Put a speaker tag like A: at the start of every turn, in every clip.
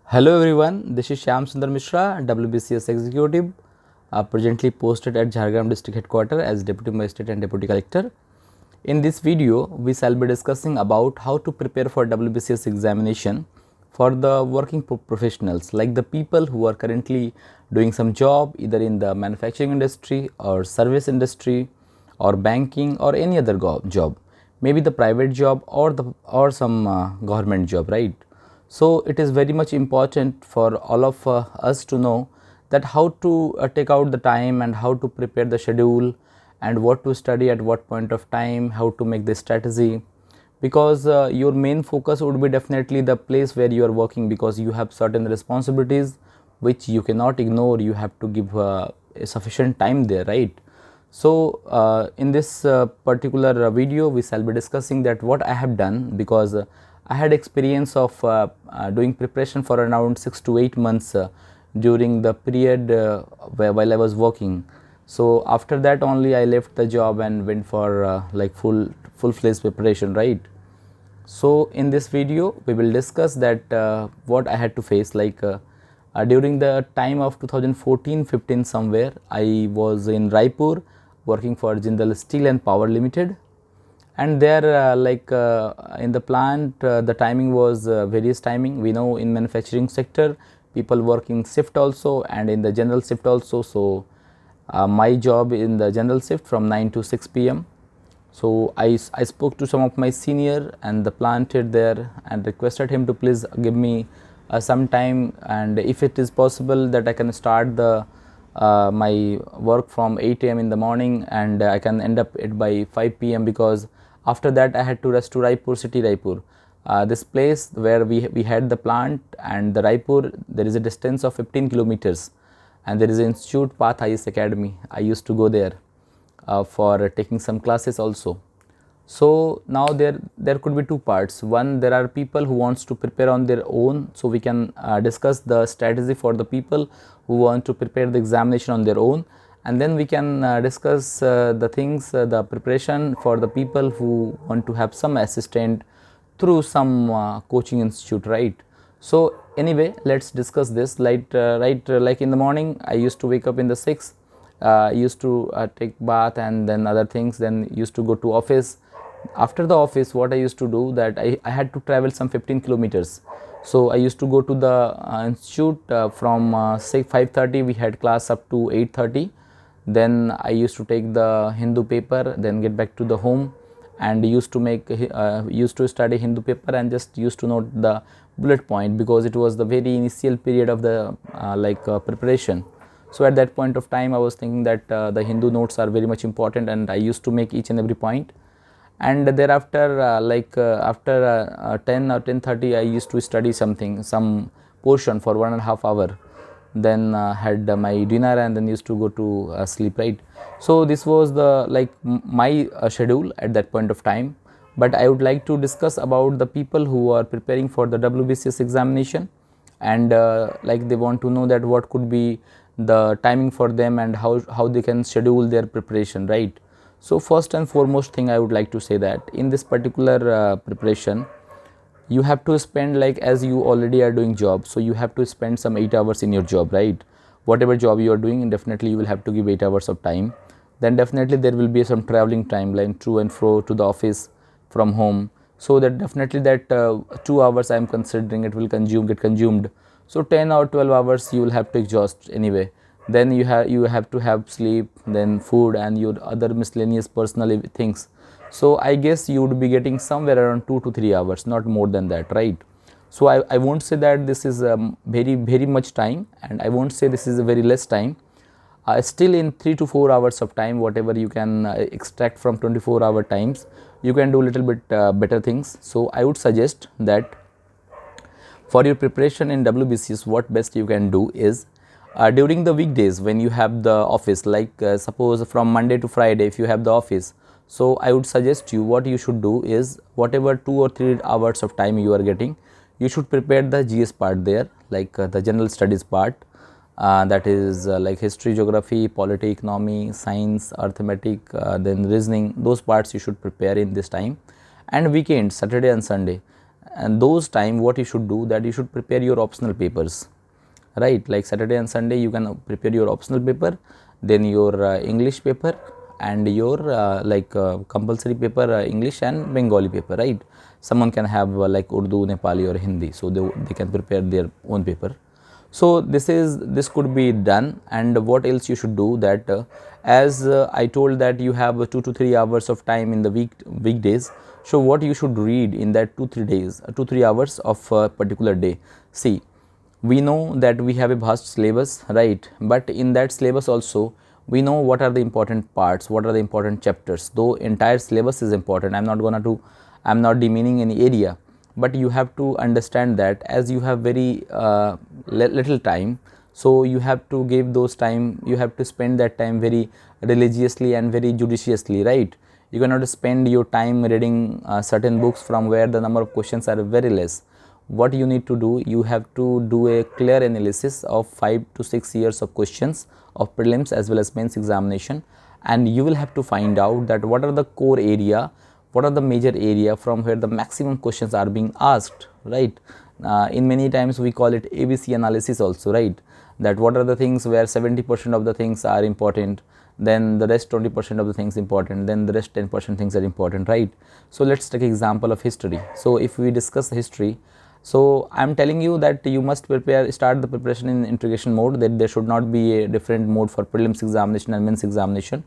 A: Hello everyone, this is Shyam Sundar Mishra, WBCS Executive, presently posted at Jhargram District Headquarters as Deputy Magistrate and Deputy Collector. In this video, we shall be discussing about how to prepare for WBCS examination for the working professionals, like the people who are currently doing some job either in the manufacturing industry or service industry or banking or any other job, maybe the private job or some government job, right? So it is very much important for all of us to know that how to take out the time and how to prepare the schedule and what to study at what point of time, how to make the strategy, because your main focus would be definitely the place where you are working, because you have certain responsibilities which you cannot ignore. You have to give a sufficient time there, right? So in this particular video we shall be discussing that what I have done, because I had experience of doing preparation for around 6 to 8 months during the period while I was working. So after that only I left the job and went for like full-fledged preparation, right? So in this video we will discuss that what I had to face, like during the time of 2014-15 somewhere. I was in Raipur working for Jindal Steel and Power Limited, and there in the plant the timing was various timing. We know in manufacturing sector people work in shift also and in the general shift also. So my job in the general shift from 9 to 6 p.m. So I spoke to some of my senior and the plant head there and requested him to please give me some time, and if it is possible that I can start the my work from 8 a.m. in the morning and I can end up it by 5 p.m. because after that I had to rush to Raipur city, Raipur. This place where we had the plant and the Raipur, there is a distance of 15 kilometers, and there is an institute Path IS Academy. I used to go there for taking some classes also. So now there could be two parts. One, there are people who wants to prepare on their own, so we can discuss the strategy for the people who want to prepare the examination on their own, and then we can discuss the things, the preparation for the people who want to have some assistant through some coaching institute, right? So anyway, let's discuss this. Like like in the morning I used to wake up in the 6, used to take bath and then other things, then used to go to office. After the office, what I used to do, that I had to travel some 15 kilometers. So I used to go to the institute from say 5:30 we had class up to 8:30. Then I used to take the Hindu paper, then get back to the home and used to study Hindu paper and just used to note the bullet point, because it was the very initial period of the preparation. So at that point of time I was thinking that the Hindu notes are very much important, and I used to make each and every point. And thereafter after 10 or 10:30 I used to study some portion for 1.5 hours, then had my dinner and then used to go to sleep, right? So this was the my schedule at that point of time. But I would like to discuss about the people who are preparing for the WBCS examination, and like they want to know that what could be the timing for them and how they can schedule their preparation, right? So first and foremost thing I would like to say that in this particular preparation, you have to spend, like as you already are doing job, so you have to spend some 8 hours in your job, right? Whatever job you are doing, definitely you will have to give 8 hours of time. Then definitely there will be some traveling time, like to and fro to the office from home. So that definitely that 2 hours I am considering it will get consumed. So 10 or 12 hours you will have to exhaust anyway. Then you have to have sleep, then food and your other miscellaneous personal things. So I guess you would be getting somewhere around 2 to 3 hours, not more than that, right? So I won't say that this is very much time, and I won't say this is a very less time. Still in 3 to 4 hours of time, whatever you can extract from 24-hour times, you can do a little bit better things. So I would suggest that for your preparation in WBCS, what best you can do is during the weekdays when you have the office, like suppose from Monday to Friday if you have the office. So I would suggest you, what you should do is whatever 2 or 3 hours of time you are getting, you should prepare the GS part there, like the general studies part, that is like history, geography, polity, economy, science, arithmetic, then reasoning. Those parts you should prepare in this time. And weekends, Saturday and Sunday, and those time what you should do, that you should prepare your optional papers, right? Like Saturday and Sunday you can prepare your optional paper, then your English paper, and your compulsory paper, English and Bengali paper, right? Someone can have like Urdu, Nepali or Hindi, so they can prepare their own paper. So this could be done. And what else you should do, that as I told that you have 2 to 3 hours of time in the weekdays. So what you should read in that 2-3 hours of a particular day. See, we know that we have a vast syllabus, right? But in that syllabus also we know what are the important parts, what are the important chapters. Though entire syllabus is important, I'm not demeaning any area, but you have to understand that as you have very little time, so you have to give those time, you have to spend that time very religiously and very judiciously, right? You cannot spend your time reading certain books from where the number of questions are very less. What you need to do, you have to do a clear analysis of 5 to 6 years of questions of prelims as well as mains examination, and you will have to find out that what are the core area, what are the major area from where the maximum questions are being asked, right? In many times we call it ABC analysis also, right? That what are the things where 70% of the things are important, then the rest 20% of the things important, then the rest 10% things are important, right? So let's take example of history. So if we discuss history, so I'm telling you that you must start the preparation in integration mode, that there should not be a different mode for prelims examination and mains examination.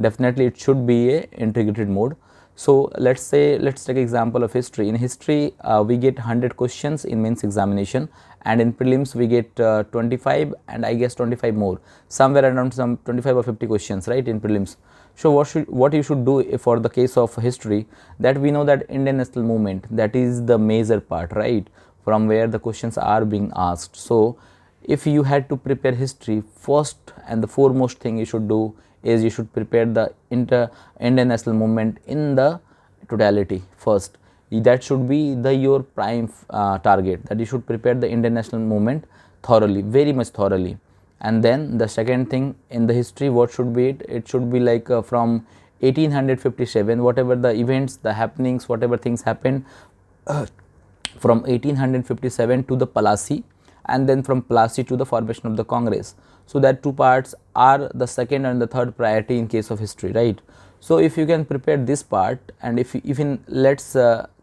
A: Definitely it should be a integrated mode. So let's take example of history. In history we get 100 questions in mains examination, and in prelims we get 25, and I guess 25 more, somewhere around some 25 or 50 questions, right, in prelims. So what you should do for the case of history, that we know that Indian national movement, that is the major part, right, from where the questions are being asked. So if you had to prepare history, first and the foremost thing you should do is you should prepare the Indian national movement in the totality first. That should be your prime target, that you should prepare the Indian national movement thoroughly, very much thoroughly. And then the second thing in the history, what should be it should be like from 1857, whatever the events, the happenings, whatever things happened from 1857 to the Palasi, and then from Palasi to the formation of the Congress. So that two parts are the second and the third priority in case of history, right? So if you can prepare this part, and if even let's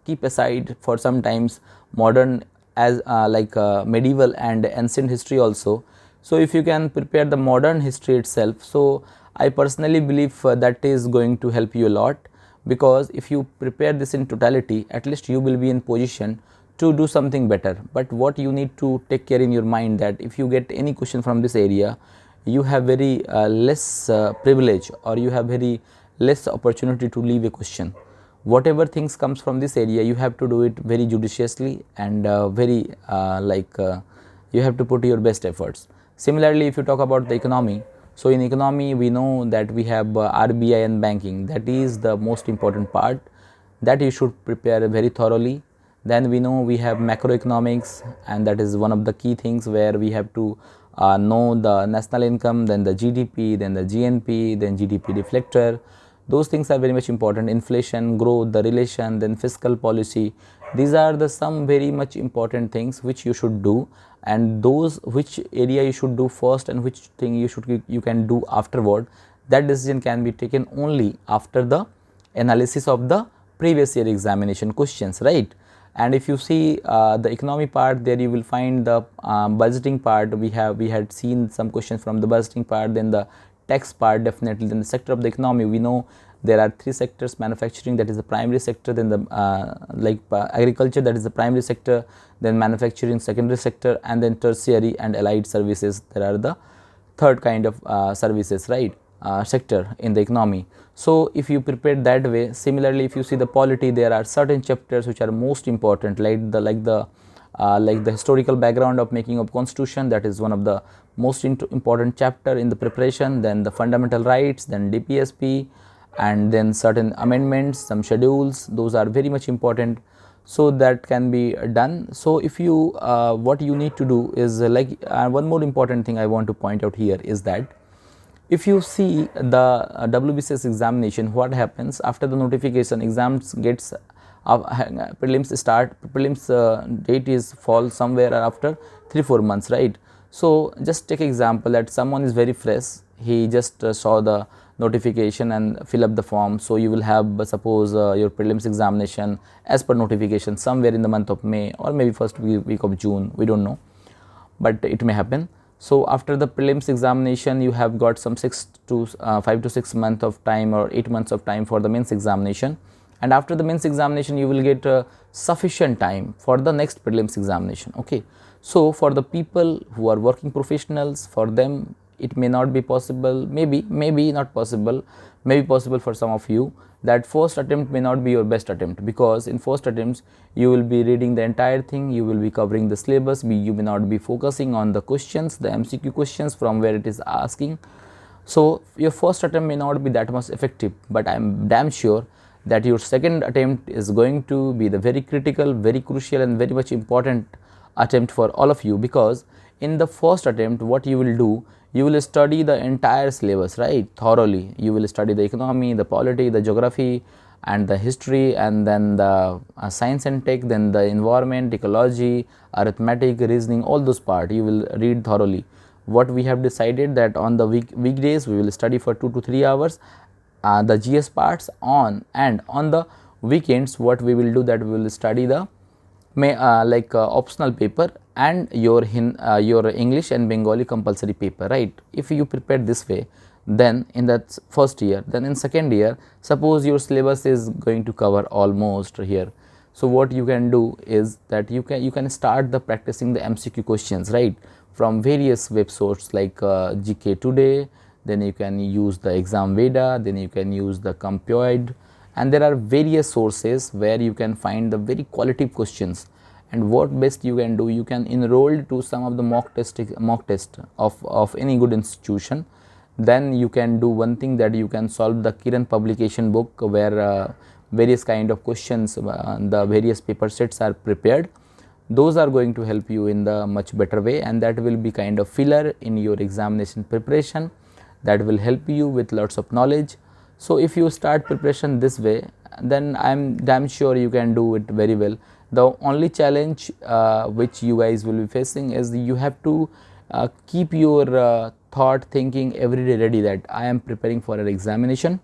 A: keep aside for some times modern as medieval and ancient history also. So if you can prepare the modern history itself, so I personally believe that is going to help you a lot, because if you prepare this in totality, at least you will be in position to do something better. But what you need to take care in your mind, that if you get any question from this area, you have very less privilege, or you have very less opportunity to leave a question. Whatever things comes from this area, you have to do it very judiciously, and you have to put your best efforts. Similarly, if you talk about the economy, so in economy we know that we have RBI and banking, that is the most important part, that you should prepare very thoroughly. Then we know we have macroeconomics, and that is one of the key things where we have to know the national income, then the GDP, then the GNP, then GDP deflector. Those things are very much important. Inflation, growth, the relation, then fiscal policy. These are the some very much important things which you should do, and those which area you should do first and which thing you can do afterward, that decision can be taken only after the analysis of the previous year examination questions, right? And if you see the economy part, there you will find the budgeting part. We had seen some questions from the budgeting part, then the tax part, definitely. Then the sector of the economy, we know there are three sectors: manufacturing, that is the primary sector, then the agriculture, that is the primary sector, then manufacturing, secondary sector, and then tertiary and allied services, there are the third kind of services, right, sector in the economy. So if you prepare that way, similarly if you see the polity, there are certain chapters which are most important, like the historical background of making of constitution, that is one of the most important chapter in the preparation. Then the fundamental rights, then DPSP, and then certain amendments, some schedules, those are very much important. So that can be done. So if you what you need to do is one more important thing I want to point out here is that if you see the WBCS examination, what happens after the notification, exams gets Prelims date is fall somewhere after 3-4 months, right? So just take example that someone is very fresh, he just saw the notification and fill up the form. So you will have suppose your prelims examination as per notification somewhere in the month of May or maybe first week of June, we don't know, but it may happen. So after the prelims examination you have got some 5 to 6 months of time or 8 months of time for the mains examination, and after the mains examination you will get sufficient time for the next prelims examination. Okay, so for the people who are working professionals, for them it may not be possible, maybe not possible, maybe possible for some of you, that first attempt may not be your best attempt, because in first attempts you will be reading the entire thing, you will be covering the syllabus, you may not be focusing on the questions, the MCQ questions from where it is asking. So your first attempt may not be that much effective, but I am damn sure that your second attempt is going to be the very critical, very crucial and very much important attempt for all of you, because in the first attempt what you will do, you will study the entire syllabus, right, thoroughly. You will study the economy, the polity, the geography and the history, and then the science and tech, then the environment, ecology, arithmetic, reasoning, all those part you will read thoroughly. What we have decided that on the weekdays we will study for 2 to 3 hours the GS parts and on the weekends what we will do, that we will study the optional paper and your English and Bengali compulsory paper, right. If you prepare this way, then in that first year, then in second year, suppose your syllabus is going to cover almost here. So what you can do is that you can start the practicing the MCQ questions, right, from various web sources like GK Today, then you can use the Exam Veda, then you can use the Compioid, and there are various sources where you can find the very qualitative questions. And what best you can do, you can enroll to some of the mock test of any good institution. Then you can do one thing, that you can solve the Kiran publication book where various kind of questions, the various paper sets are prepared. Those are going to help you in the much better way, and that will be kind of filler in your examination preparation, that will help you with lots of knowledge. So if you start preparation this way, then I am damn sure you can do it very well. The only challenge which you guys will be facing is you have to keep your thought thinking every day ready, that I am preparing for an examination,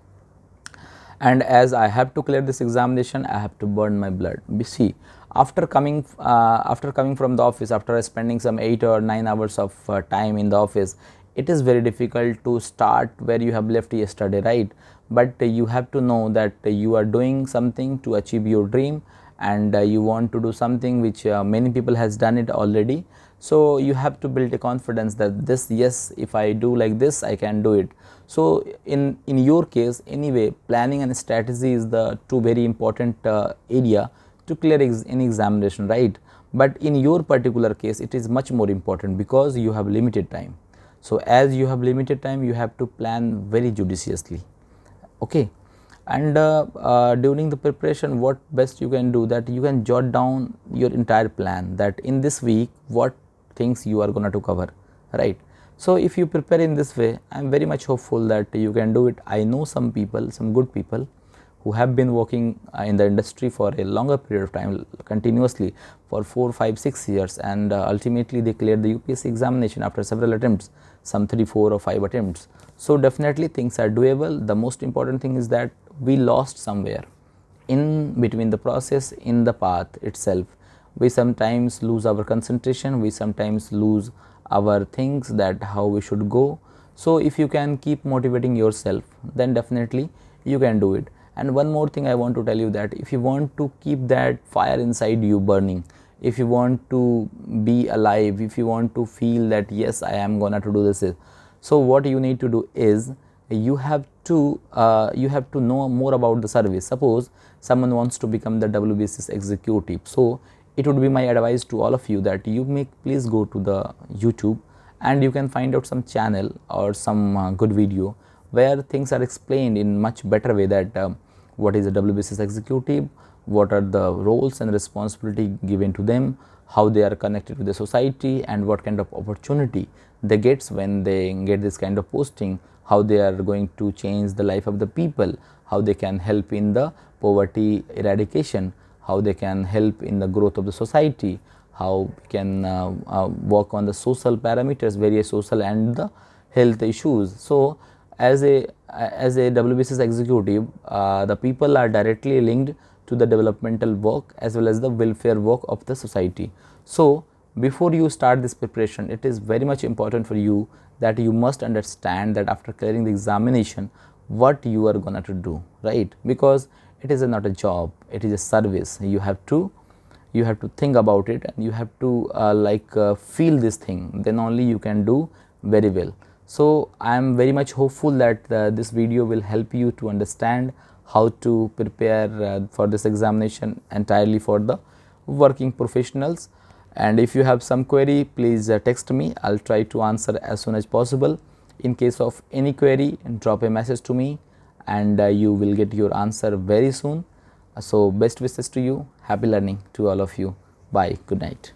A: and as I have to clear this examination, I have to burn my blood. See, after coming from the office, after spending some 8 or 9 hours of time in the office, it is very difficult to start where you have left yesterday, right. But you have to know that you are doing something to achieve your dream, and you want to do something which many people has done it already. So you have to build a confidence that this, yes, if I do like this, I can do it. So in your case anyway, planning and strategy is the two very important area to clear any examination, right. But in your particular case it is much more important, because you have limited time. So as you have limited time, you have to plan very judiciously. Okay, and during the preparation, what best you can do, that you can jot down your entire plan, that in this week what things you are going to cover, right. So if you prepare in this way, I am very much hopeful that you can do it. I know some people, some good people who have been working in the industry for a longer period of time, continuously for 4, 5, 6 years, and ultimately they cleared the UPSC examination after several attempts, some 3, 4 or 5 attempts. So definitely things are doable. The most important thing is that we lost somewhere in between the process, in the path itself. We sometimes lose our concentration, we sometimes lose our things, that how we should go. So if you can keep motivating yourself, then definitely you can do it. And one more thing I want to tell you, that if you want to keep that fire inside you burning, if you want to be alive, if you want to feel that yes, I am gonna to do this, so what you need to do is you have to know more about the service. Suppose someone wants to become the WBCS executive, so it would be my advice to all of you that you may please go to the YouTube and you can find out some channel or some good video where things are explained in much better way, that what is a WBCS executive, what are the roles and responsibility given to them, how they are connected with the society, and what kind of opportunity they get when they get this kind of posting, how they are going to change the life of the people, how they can help in the poverty eradication, how they can help in the growth of the society, how we can work on the social parameters, various social and the health issues. So, as a WBCS executive, the people are directly linked to the developmental work as well as the welfare work of the society. So, before you start this preparation, it is very much important for you that you must understand that after clearing the examination, what you are gonna to do, right? Because it is not a job, it is a service. You have to think about it, and you have to feel this thing, then only you can do very well. So, I am very much hopeful that this video will help you to understand how to prepare for this examination entirely for the working professionals. And if you have some query, please text me. I will try to answer as soon as possible. In case of any query, drop a message to me, and you will get your answer very soon. So, best wishes to you. Happy learning to all of you. Bye. Good night.